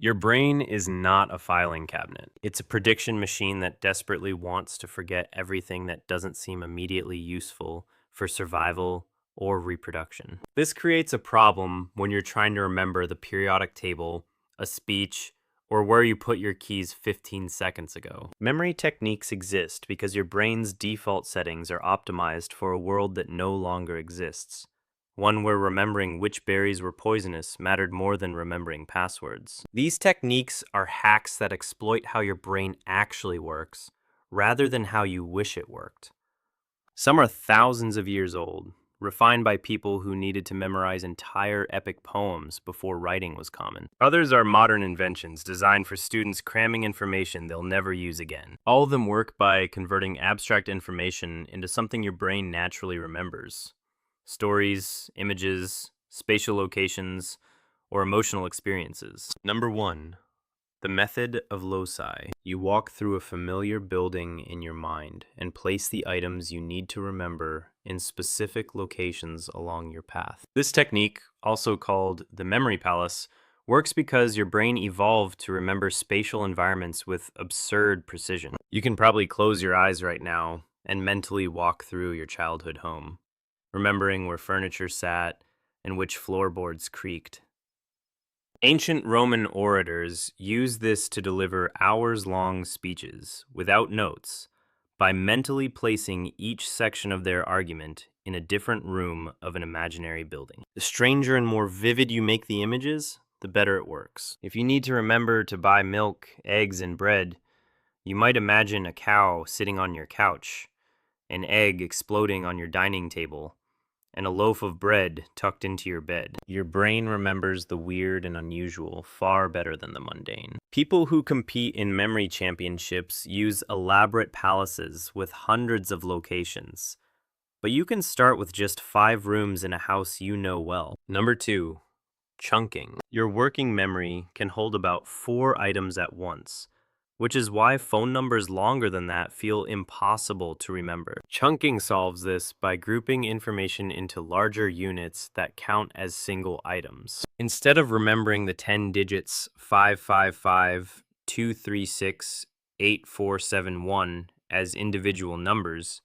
Your brain is not a filing cabinet. It's a prediction machine that desperately wants to forget everything that doesn't seem immediately useful for survival or reproduction. This creates a problem when you're trying to remember the periodic table, a speech, or where you put your keys 15 seconds ago. Memory techniques exist because your brain's default settings are optimized for a world that no longer exists. One where remembering which berries were poisonous mattered more than remembering passwords. These techniques are hacks that exploit how your brain actually works, rather than how you wish it worked. Some are thousands of years old, refined by people who needed to memorize entire epic poems before writing was common. Others are modern inventions designed for students cramming information they'll never use again. All of them work by converting abstract information into something your brain naturally remembers. Stories, images, spatial locations, or emotional experiences. Number 1. The method of loci. You walk through a familiar building in your mind and place the items you need to remember in specific locations along your path. This technique, also called the memory palace, works because your brain evolved to remember spatial environments with absurd precision. You can probably close your eyes right now and mentally walk through your childhood home, remembering where furniture sat and which floorboards creaked. Ancient Roman orators used this to deliver hours-long speeches without notes by mentally placing each section of their argument in a different room of an imaginary building. The stranger and more vivid you make the images, the better it works. If you need to remember to buy milk, eggs, and bread, you might imagine a cow sitting on your couch, an egg exploding on your dining table, and a loaf of bread tucked into your bed. Your brain remembers the weird and unusual far better than the mundane. People who compete in memory championships use elaborate palaces with hundreds of locations, but you can start with just 5 rooms in a house you know well. Number 2, chunking. Your working memory can hold about 4 items at once, which is why phone numbers longer than that feel impossible to remember. Chunking solves this by grouping information into larger units that count as single items. Instead of remembering the 10 digits 555, 236, 8471 as individual numbers,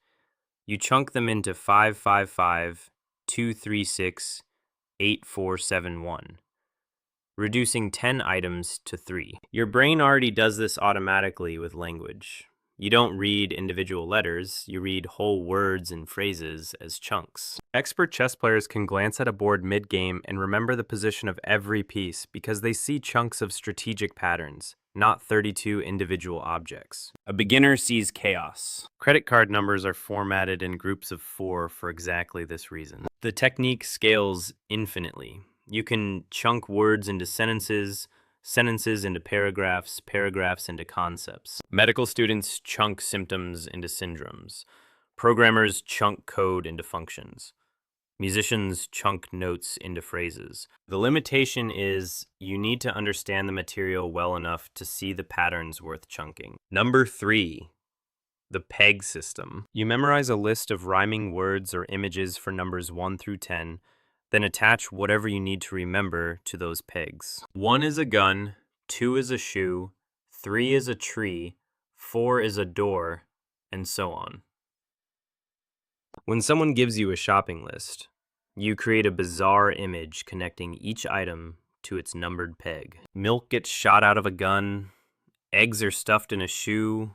you chunk them into 555, 236, 8471. Reducing 10 items to 3. Your brain already does this automatically with language. You don't read individual letters, you read whole words and phrases as chunks. Expert chess players can glance at a board mid-game and remember the position of every piece because they see chunks of strategic patterns, not 32 individual objects. A beginner sees chaos. Credit card numbers are formatted in groups of 4 for exactly this reason. The technique scales infinitely. You can chunk words into sentences, sentences into paragraphs, paragraphs into concepts. Medical students chunk symptoms into syndromes. Programmers chunk code into functions. Musicians chunk notes into phrases. The limitation is you need to understand the material well enough to see the patterns worth chunking. Number 3. The peg system. You memorize a list of rhyming words or images for numbers 1 through 10, then attach whatever you need to remember to those pegs. 1 is a gun, 2 is a shoe, 3 is a tree, 4 is a door, and so on. When someone gives you a shopping list, you create a bizarre image connecting each item to its numbered peg. Milk gets shot out of a gun, eggs are stuffed in a shoe,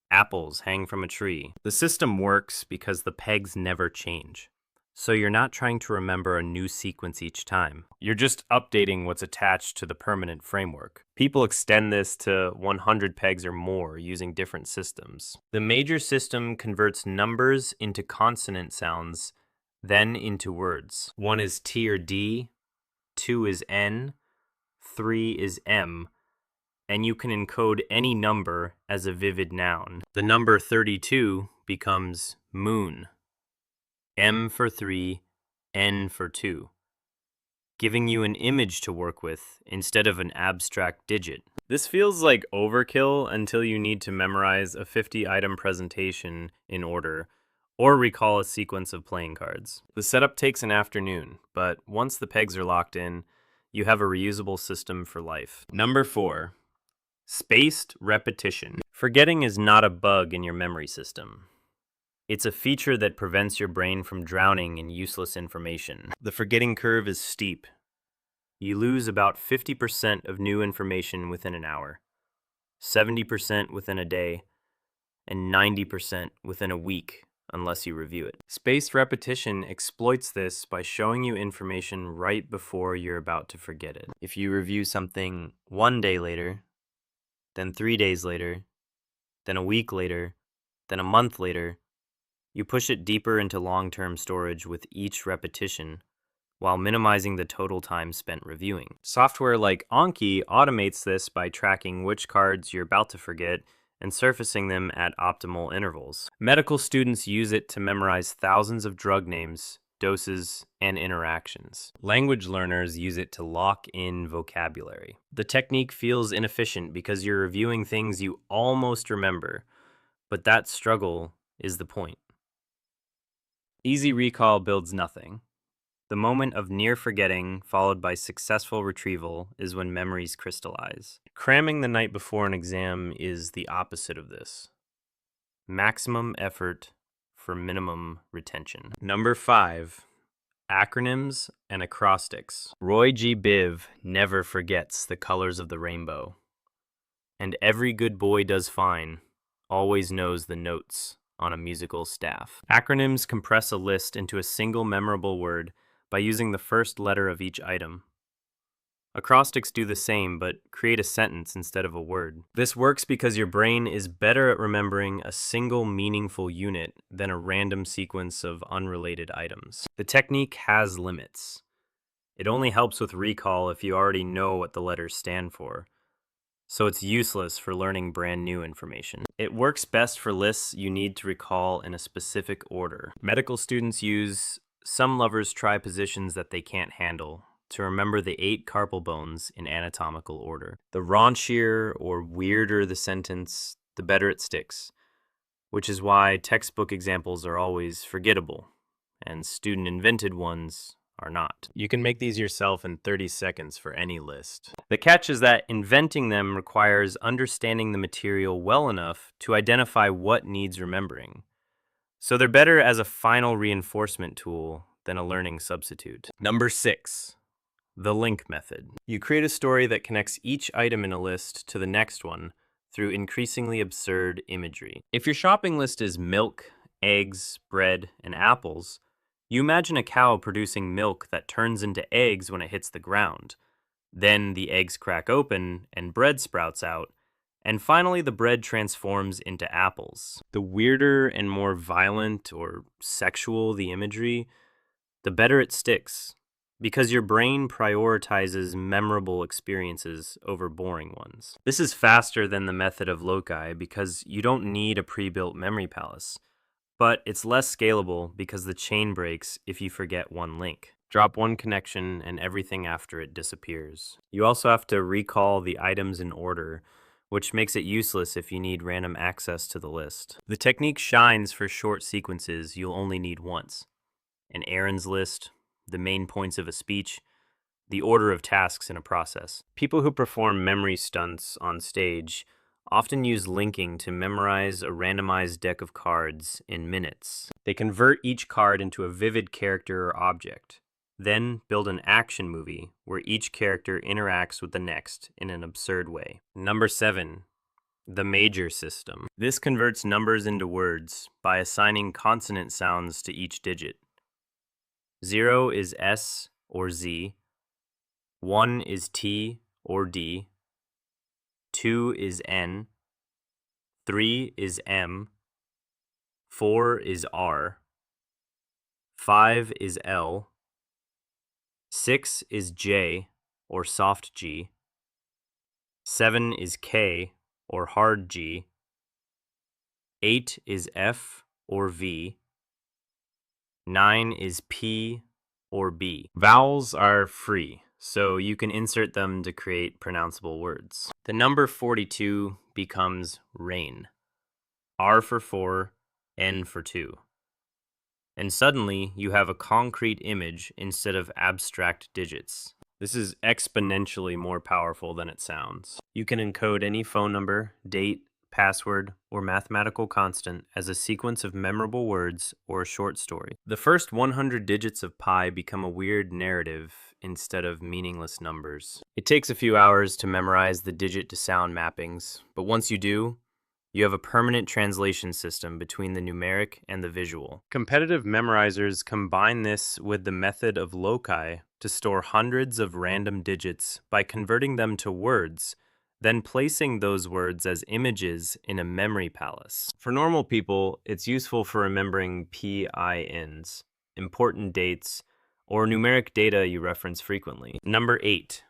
apples hang from a tree. The system works because the pegs never change. So you're not trying to remember a new sequence each time. You're just updating what's attached to the permanent framework. People extend this to 100 pegs or more using different systems. The major system converts numbers into consonant sounds, then into words. 1 is T or D, 2 is N, 3 is M, and you can encode any number as a vivid noun. The number 32 becomes moon. M for 3, N for 2, giving you an image to work with instead of an abstract digit. This feels like overkill until you need to memorize a 50-item presentation in order, or recall a sequence of playing cards. The setup takes an afternoon, but once the pegs are locked in, you have a reusable system for life. Number 4. Spaced repetition. Forgetting is not a bug in your memory system. It's a feature that prevents your brain from drowning in useless information. The forgetting curve is steep. You lose about 50% of new information within an hour, 70% within a day, and 90% within a week unless you review it. Spaced repetition exploits this by showing you information right before you're about to forget it. If you review something 1 day later, then 3 days later, then a week later, then a month later, you push it deeper into long-term storage with each repetition while minimizing the total time spent reviewing. Software like Anki automates this by tracking which cards you're about to forget and surfacing them at optimal intervals. Medical students use it to memorize thousands of drug names, doses, and interactions. Language learners use it to lock in vocabulary. The technique feels inefficient because you're reviewing things you almost remember, but that struggle is the point. Easy recall builds nothing. The moment of near forgetting followed by successful retrieval is when memories crystallize. Cramming the night before an exam is the opposite of this. Maximum effort for minimum retention. Number 5. Acronyms and acrostics. Roy G. Biv never forgets the colors of the rainbow. And every good boy does fine, always knows the notes on a musical staff. Acronyms compress a list into a single memorable word by using the first letter of each item. Acrostics do the same, but create a sentence instead of a word. This works because your brain is better at remembering a single meaningful unit than a random sequence of unrelated items. The technique has limits. It only helps with recall if you already know what the letters stand for, so it's useless for learning brand new information. It works best for lists you need to recall in a specific order. Medical students use some lovers try positions that they can't handle to remember the 8 carpal bones in anatomical order. The raunchier or weirder the sentence, the better it sticks, which is why textbook examples are always forgettable, and student-invented ones are not. You can make these yourself in 30 seconds for any list. The catch is that inventing them requires understanding the material well enough to identify what needs remembering. So they're better as a final reinforcement tool than a learning substitute. Number 6, the link method. You create a story that connects each item in a list to the next one through increasingly absurd imagery. If your shopping list is milk, eggs, bread, and apples, you imagine a cow producing milk that turns into eggs when it hits the ground. Then the eggs crack open and bread sprouts out, and finally the bread transforms into apples. The weirder and more violent or sexual the imagery, the better it sticks, because your brain prioritizes memorable experiences over boring ones. This is faster than the method of loci because you don't need a pre-built memory palace. But it's less scalable because the chain breaks if you forget one link. Drop one connection and everything after it disappears. You also have to recall the items in order, which makes it useless if you need random access to the list. The technique shines for short sequences you'll only need once. An errands list, the main points of a speech, the order of tasks in a process. People who perform memory stunts on stage often use linking to memorize a randomized deck of cards in minutes. They convert each card into a vivid character or object, then build an action movie where each character interacts with the next in an absurd way. Number 7, the major system. This converts numbers into words by assigning consonant sounds to each digit. 0 is S or Z, 1 is T or D, 2 is N, 3 is M, 4 is R, 5 is L, 6 is J or soft G, 7 is K or hard G, 8 is F or V, 9 is P or B. Vowels are free, so you can insert them to create pronounceable words. The number 42 becomes rain. R for 4, N for 2. And suddenly, you have a concrete image instead of abstract digits. This is exponentially more powerful than it sounds. You can encode any phone number, date, password, or mathematical constant as a sequence of memorable words or a short story. The first 100 digits of pi become a weird narrative instead of meaningless numbers. It takes a few hours to memorize the digit to sound mappings, but once you do, you have a permanent translation system between the numeric and the visual. Competitive memorizers combine this with the method of loci to store hundreds of random digits by converting them to words, then placing those words as images in a memory palace. For normal people, it's useful for remembering PINs, important dates, or numeric data you reference frequently. Number 8.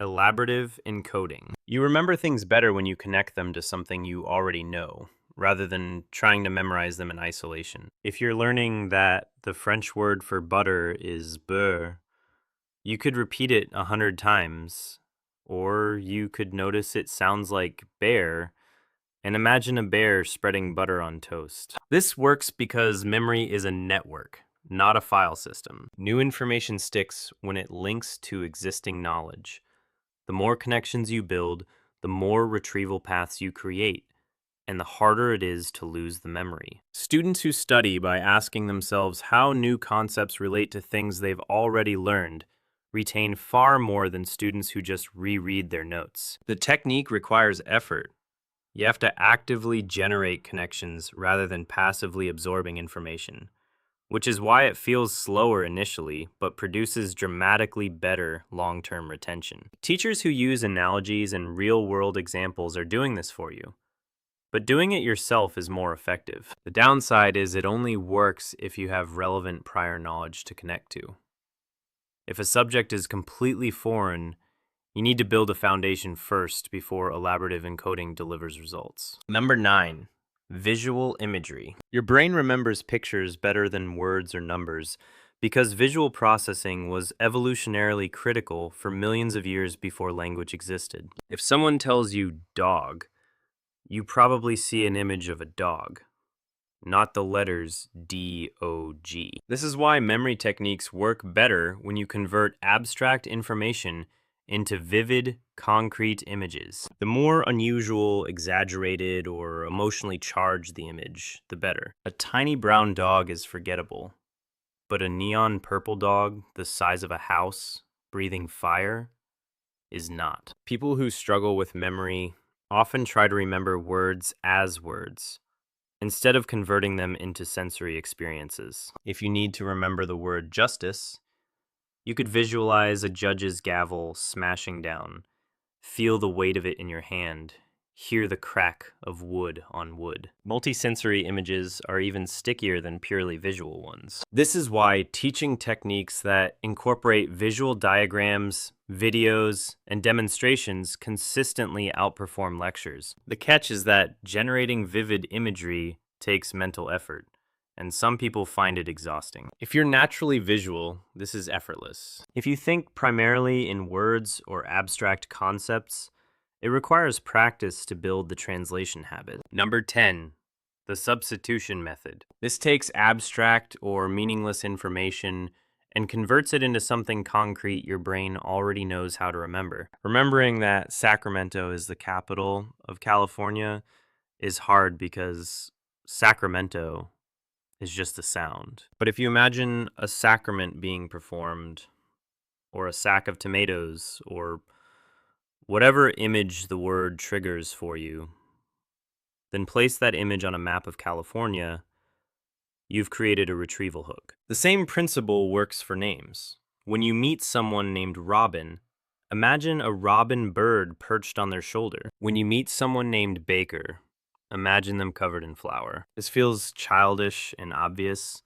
Elaborative encoding. You remember things better when you connect them to something you already know, rather than trying to memorize them in isolation. If you're learning that the French word for butter is beurre, you could repeat it 100 times, or you could notice it sounds like bear and imagine a bear spreading butter on toast. This works because memory is a network, not a file system. New information sticks when it links to existing knowledge. The more connections you build, the more retrieval paths you create, and the harder it is to lose the memory. Students who study by asking themselves how new concepts relate to things they've already learned retain far more than students who just reread their notes. The technique requires effort. You have to actively generate connections rather than passively absorbing information, which is why it feels slower initially, but produces dramatically better long-term retention. Teachers who use analogies and real-world examples are doing this for you, but doing it yourself is more effective. The downside is it only works if you have relevant prior knowledge to connect to. If a subject is completely foreign, you need to build a foundation first before elaborative encoding delivers results. Number 9. Visual imagery. Your brain remembers pictures better than words or numbers because visual processing was evolutionarily critical for millions of years before language existed. If someone tells you dog, you probably see an image of a dog, not the letters D-O-G. This is why memory techniques work better when you convert abstract information into vivid, concrete images. The more unusual, exaggerated, or emotionally charged the image, the better. A tiny brown dog is forgettable, but a neon purple dog the size of a house, breathing fire, is not. People who struggle with memory often try to remember words as words, instead of converting them into sensory experiences. If you need to remember the word justice, you could visualize a judge's gavel smashing down, feel the weight of it in your hand, hear the crack of wood on wood. Multisensory images are even stickier than purely visual ones. This is why teaching techniques that incorporate visual diagrams, videos, and demonstrations consistently outperform lectures. The catch is that generating vivid imagery takes mental effort, and some people find it exhausting. If you're naturally visual, this is effortless. If you think primarily in words or abstract concepts, it requires practice to build the translation habit. Number 10, the substitution method. This takes abstract or meaningless information and converts it into something concrete your brain already knows how to remember. Remembering that Sacramento is the capital of California is hard because Sacramento is just a sound. But if you imagine a sacrament being performed, or a sack of tomatoes, or whatever image the word triggers for you, then place that image on a map of California, you've created a retrieval hook. The same principle works for names. When you meet someone named Robin, imagine a robin bird perched on their shoulder. When you meet someone named Baker, imagine them covered in flour. This feels childish and obvious,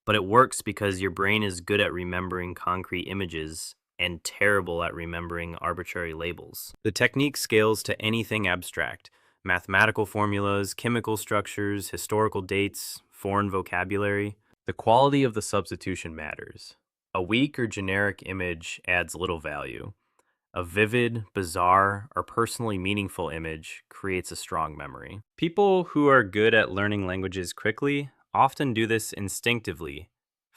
but it works because your brain is good at remembering concrete images and terrible at remembering arbitrary labels. The technique scales to anything abstract: mathematical formulas, chemical structures, historical dates, foreign vocabulary. The quality of the substitution matters. A weak or generic image adds little value. A vivid, bizarre, or personally meaningful image creates a strong memory. People who are good at learning languages quickly often do this instinctively,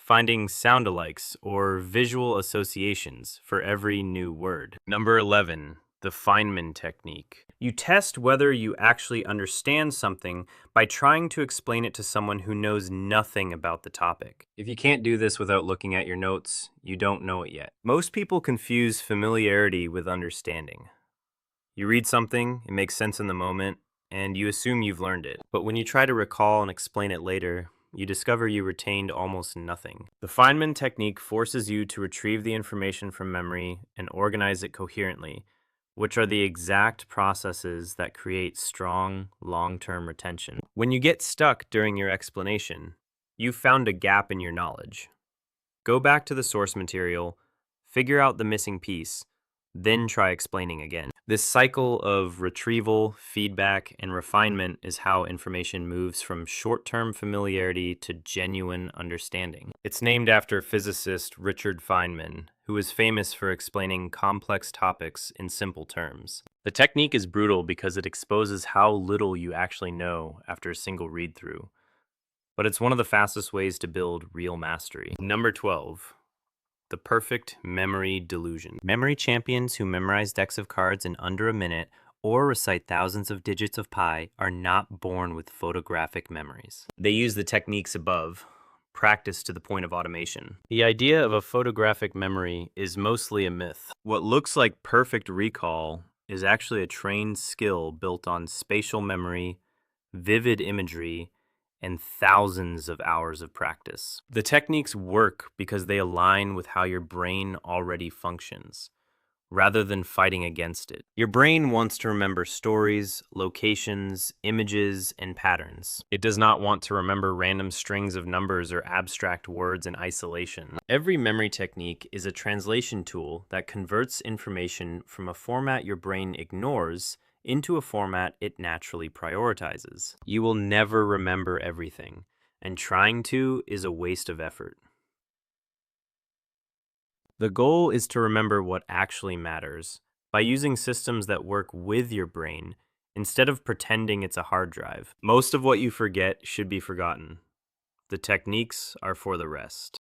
finding sound-alikes or visual associations for every new word. Number 11, the Feynman technique. You test whether you actually understand something by trying to explain it to someone who knows nothing about the topic. If you can't do this without looking at your notes, you don't know it yet. Most people confuse familiarity with understanding. You read something, it makes sense in the moment, and you assume you've learned it. But when you try to recall and explain it later, you discover you retained almost nothing. The Feynman technique forces you to retrieve the information from memory and organize it coherently, which are the exact processes that create strong, long-term retention. When you get stuck during your explanation, you've found a gap in your knowledge. Go back to the source material, figure out the missing piece, then try explaining again. This cycle of retrieval, feedback, and refinement is how information moves from short-term familiarity to genuine understanding. It's named after physicist Richard Feynman, who is famous for explaining complex topics in simple terms. The technique is brutal because it exposes how little you actually know after a single read-through, but it's one of the fastest ways to build real mastery. Number 12. The perfect memory delusion. Memory champions who memorize decks of cards in under a minute or recite thousands of digits of pi are not born with photographic memories. They use the techniques above, practice to the point of automation. The idea of a photographic memory is mostly a myth. What looks like perfect recall is actually a trained skill built on spatial memory, vivid imagery, and thousands of hours of practice. The techniques work because they align with how your brain already functions, rather than fighting against it. Your brain wants to remember stories, locations, images, and patterns. It does not want to remember random strings of numbers or abstract words in isolation. Every memory technique is a translation tool that converts information from a format your brain ignores into a format it naturally prioritizes. You will never remember everything, and trying to is a waste of effort. The goal is to remember what actually matters by using systems that work with your brain instead of pretending it's a hard drive. Most of what you forget should be forgotten. The techniques are for the rest.